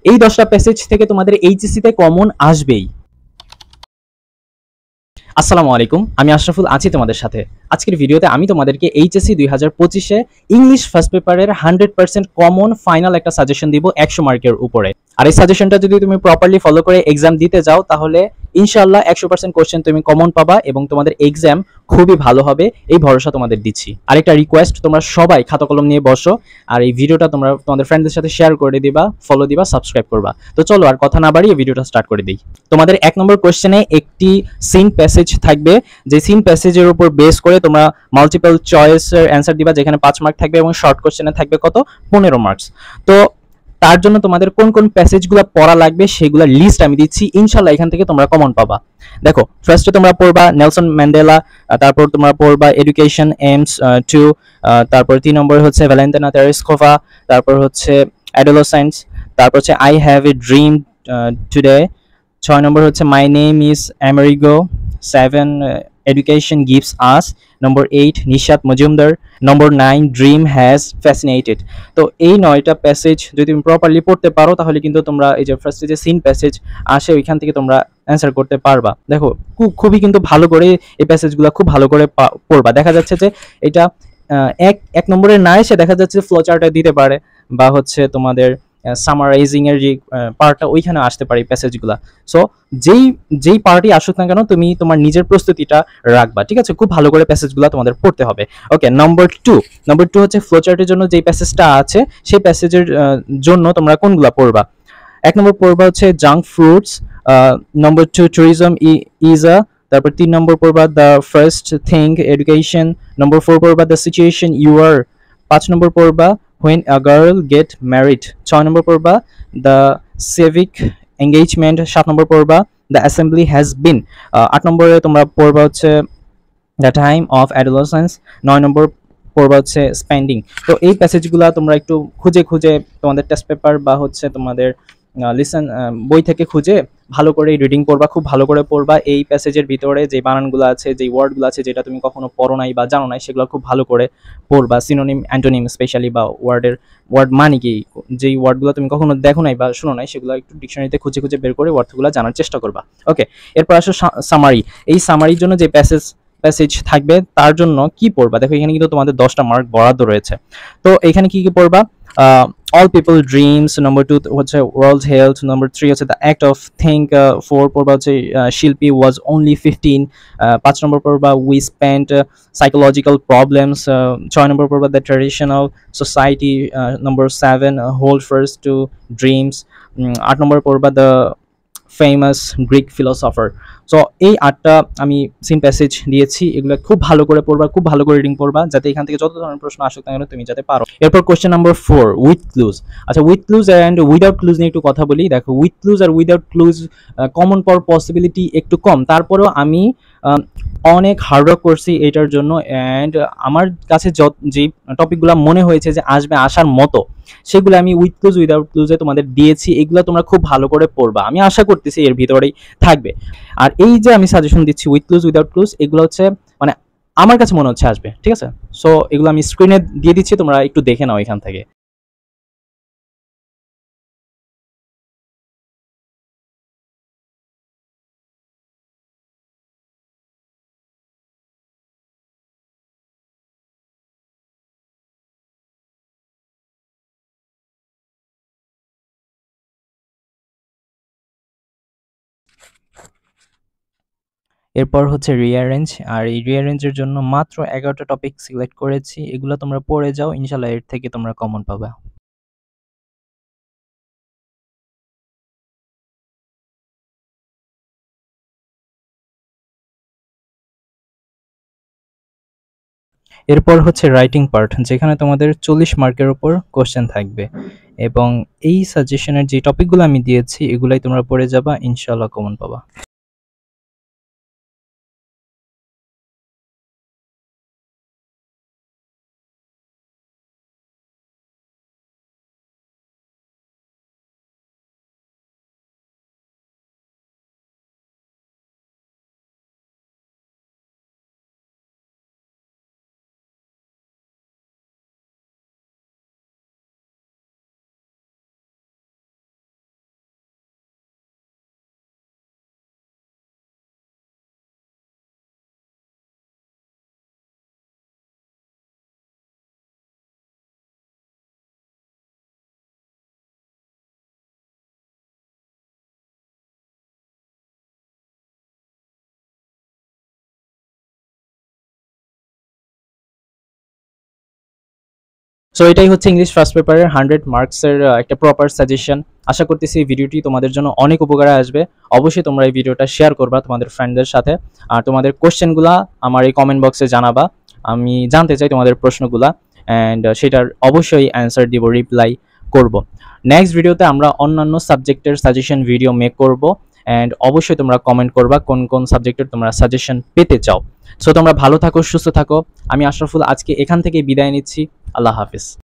এই 10টা প্যাসেজ থেকে তোমাদের এইচএসসি তে কমন আসবেই। আসসালামু আলাইকুম, আমি আশরাফুল আছি তোমাদের সাথে। আজকের ভিডিওতে আমি তোমাদেরকে এইচএসসি 2025-এ ইংলিশ ফার্স্ট পেপারের 100% কমন ফাইনাল একটা সাজেশন দিব 100 মার্কের উপরে। আর এই সাজেশনটা যদি তুমি প্রপারলি ফলো করে এক্সাম দিতে যাও তাহলে ইনশাআল্লাহ 100% কোশ্চেন তুমি কমন পাবা এবং তোমাদের এক্সাম খুবই ভালো হবে, এই ভরসা তোমাদের দিচ্ছি। আরেকটা রিকোয়েস্ট, তোমরা সবাই খাতা কলম নিয়ে বসো আর এই ভিডিওটা তোমরা তোমাদের ফ্রেন্ডদের সাথে শেয়ার করে দিবা, ফলো দিবা, সাবস্ক্রাইব করবা। তো চলো আর কথা না বাড়িয়ে ভিডিওটা স্টার্ট করে দিই। তোমাদের 1 নম্বর কোশ্চেনে একটি সিন প্যাসেজ থাকবে, যে সিন প্যাসেজের উপর বেস করে তোমরা মাল্টিপল চয়েসের অ্যান্সার দিবা, যেখানে 5 মার্ক থাকবে এবং শর্ট কোশ্চেনে থাকবে কত 15 মার্কস। তো তার জন্য তোমাদের কোন কোন প্যাসেজগুলো পড়া লাগবে সেগুলো লিস্ট আমি দিচ্ছি, ইনশাআল্লাহ এখান থেকে তোমরা কমন পাবা। দেখো, ফার্স্টে তোমরা পড়বা নেলসন ম্যান্ডেলা, তারপর তোমরা পড়বা এডুকেশন এইমস টু, তারপর 3 নম্বরে হচ্ছে ভ্যালেন্টিনা তেরেস্কোভা, তারপর হচ্ছে অ্যাডোলসেন্স, তারপর হচ্ছে I have a dream today, 6 নম্বর হচ্ছে my name is Amerigo, 7 education gives us, number 8 Nishat Majumdar, number 9 dream has fascinated. তো এই 9টা প্যাসেজ যদি তুমি প্রপারলি পড়তে পারো তাহলে কিন্তু তোমরা এই যে ফার্স্টে যে সিন প্যাসেজ আসে ওইখান থেকে তোমরা অ্যান্সার করতে পারবা। দেখো খুবই কিন্তু ভালো করে এই প্যাসেজগুলো খুব ভালো করে পড়বা। দেখা যাচ্ছে যে এটা এক এক নম্বরের না এসে দেখা যাচ্ছে ফ্লো চার্টে দিতে পারে, বা হচ্ছে তোমাদের সামারাইজিং এর যে পার্টটা ওইখানে আসতে পারে প্যাসেজগুলো। সো যেই যেই পার্টি আসুক না কেন তুমি তোমার নিজের প্রস্তুতিটা রাখবা, ঠিক আছে? খুব ভালো করে প্যাসেজগুলো তোমাদের পড়তে হবে। ওকে, নম্বর টু হচ্ছে ফ্লো চার্টের জন্য যেই প্যাসেজটা আছে সেই প্যাসেজের জন্য তোমরা কোনগুলা পড়বা। 1 নম্বর পড়বা হচ্ছে junk fruits, number 2 tourism is a, তারপর 3 নম্বর পড়বা দ্য ফার্স্ট থিং এডুকেশন, নম্বর 4 পড়বা দ্য সিচুয়েশন ইউ আর, 5 নম্বর পড়বা when a girl get married, 6 নম্বর পড়বা দ্য সিভিক এঙ্গেজমেন্ট, 7 নম্বর পড়বা দ্য অ্যাসেম্বলি হ্যাজ বিন, 8 নম্বরে তোমরা পড়বা হচ্ছে দ্য টাইম অফ অ্যাডোলসেন্স, 9 নম্বর পড়বা হচ্ছে স্পেন্ডিং। তো এই প্যাসেজগুলো তোমরা একটু খুঁজে খুঁজে তোমাদের টেস্ট পেপার বা হচ্ছে তোমাদের লিসেন বই থেকে খুঁজে ভালো করে রিডিং পড়বা, খুব ভালো করে পড়বা। এই প্যাসেজের ভিতরে যে বানানগুলো আছে, যে ওয়ার্ডগুলো আছে যেটা তুমি কখনো পড়ো নাই বা জানো নাই, সেগুলো খুব ভালো করে পড়বা। সিনোনিম, অ্যান্টোনিম স্পেশালি, বা ওয়ার্ড মানে কি, যেই ওয়ার্ডগুলো তুমি কখনো দেখো নাই বা শোনো নাই সেগুলো একটু ডিকশনারিতে খুঁজে খুঁজে বের করে অর্থগুলো জানার চেষ্টা করবা। ওকে, এরপর আসো সামারি। এই সামারির জন্য যে প্যাসেজ থাকবে তার জন্য কি পড়বা? দেখো এখানে কিন্তু তোমাদের 10টা মার্ক বরাদ্দ রয়েছে। তো এখানে কি কি পড়বা? অল পিপল ড্রিমস, নম্বর 2 হচ্ছে ওয়ার্ল্ড হেলথ, নম্বর 3 হচ্ছে দ্য অ্যাক্ট অফ থিঙ্ক, 4 পড়বা হচ্ছে শিল্পী ওয়াজ অনলি 15, 5 নম্বর পড়বা উই স্পেন্ট সাইকোলজিক্যাল প্রবলেমস, 6 নম্বর পড়বা the traditional society, number 7 hold first to dreams, 8 নম্বর পড়বা the famous Greek philosopher. So এই 8টা আমি সিন প্যাসেজ দিয়েছি, এগুলো খুব ভালো করে পড়বা, খুব ভালো করে রিডিং পড়বা, যাতে এখান থেকে যত ধরনের প্রশ্ন আসুক না কেন তুমি যাতে পারো। এরপর কোশ্চেন নাম্বার 4, উইথ ক্লুজ। আচ্ছা, with clues and without clues নিয়ে একটু কথা বলি। দেখো, উইথ ক্লুজ আর উইদাউট ক্লুজ কমন পাওয়ার পসিবিলিটি একটু কম, তারপরেও আমি অনেক হার্ডওয়ার্ক করছি এটার জন্য, অ্যান্ড আমার কাছে যে টপিকগুলো মনে হয়েছে যে আসবে আসার মতো সেগুলো আমি উইথ ক্লুজ উইদাউট ক্লুজে তোমাদের দিয়েছি। এগুলো তোমরা খুব ভালো করে পড়বা, আমি আশা করতেছি এর ভিতরেই থাকবে। আর এই যে আমি সাজেশন দিচ্ছি উইথ ক্লুজ উইদাউট ক্লুজ, এগুলো হচ্ছে মানে আমার কাছে মনে হচ্ছে আসবে, ঠিক আছে? সো এগুলো আমি স্ক্রিনে দিয়ে দিচ্ছি, তোমরা একটু দেখে নাও এখান থেকে। এরপর হচ্ছে রিঅ্যারেঞ্জ, আর এই রিঅ্যারেঞ্জের জন্য মাত্র 11টা টপিক সিলেক্ট করেছি, এগুলো তোমরা পড়ে যাও, ইনশাল্লাহ এর থেকে তোমরা কমন পাবা। এরপর হচ্ছে রাইটিং পার্ট, যেখানে তোমাদের 40 মার্কের উপর কোশ্চেন থাকবে, এবং এই সাজেশনের যে টপিকগুলো আমি দিয়েছি এগুলাই তোমরা পড়ে যাবা, ইনশাল্লাহ কমন পাবা। সো এটাই হচ্ছে ইংলিশ ফার্স্ট পেপারের 100 মার্কসের একটা প্রপার সাজেশন। আশা করতেছি এই ভিডিওটি তোমাদের জন্য অনেক উপকারে আসবে। অবশ্যই তোমরা এই ভিডিওটা শেয়ার করবা তোমাদের ফ্রেন্ডদের সাথে, আর তোমাদের কোশ্চেনগুলা আমার এই কমেন্ট বক্সে জানাবা। আমি জানতে চাই তোমাদের প্রশ্নগুলা, অ্যান্ড সেটার অবশ্যই অ্যান্সার দিব, রিপ্লাই করব। নেক্সট ভিডিওতে আমরা অন্যান্য সাবজেক্টের সাজেশন ভিডিও মেক করব, অ্যান্ড অবশ্যই তোমরা কমেন্ট করবা কোন কোন সাবজেক্টের তোমরা সাজেশন পেতে চাও। সো তোমরা ভালো থাকো, সুস্থ থাকো। আমি আশরাফুল আজকে এখান থেকে বিদায় নিচ্ছি। আল্লাহ হাফিজ।